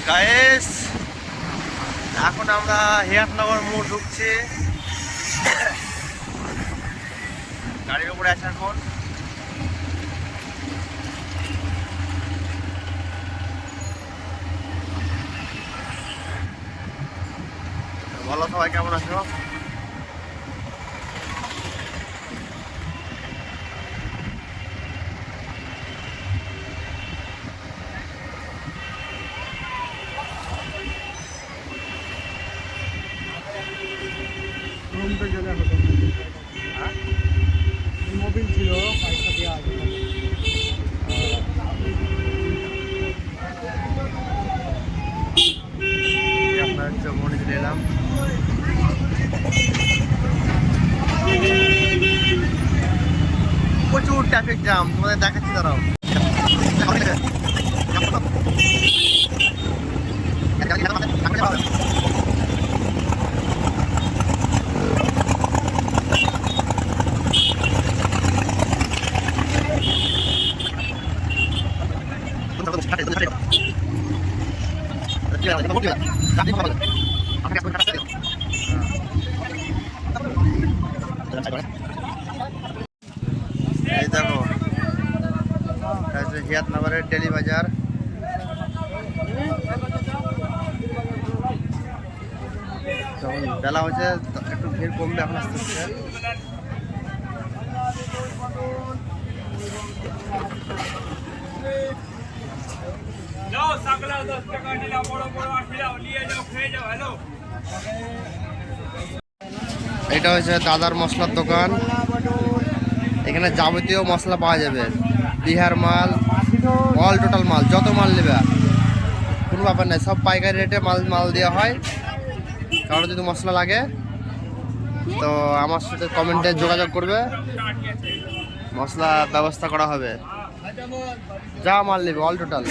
Guys এখন আমরা হিয়াতনগর মোড় ঢুকছি। গাড়ির উপরে আছে এখন। বলো সবাই কেমন আছো? মোবিল ছিল পয়সা দিয়ে আগে আপনার মনে চলে এলাম। প্রচুর ট্রাফিক জ্যাম, তোমাদের দেখাচ্ছি দাঁড়াও। এই দেখো হিয়াতনগরের ডেলি বাজার। যখন বেলা হচ্ছে একটু ভিড় কমবে এখন আস্তে আস্তে। এটা হচ্ছে দাদার মশলার দোকান। এখানে যাবতীয় মশলা পাওয়া যাবে, বিহার মাল, অল টোটাল মাল, যত মাল নেবে কোনো ব্যাপার নেই, সব পাইকারি রেটে মাল দেওয়া হয়। কারো যদি মশলা লাগে তো আমার সাথে কমেন্টে যোগাযোগ করবে, মশলা ব্যবস্থা করা হবে। যা মাল নেবে অল টোটাল।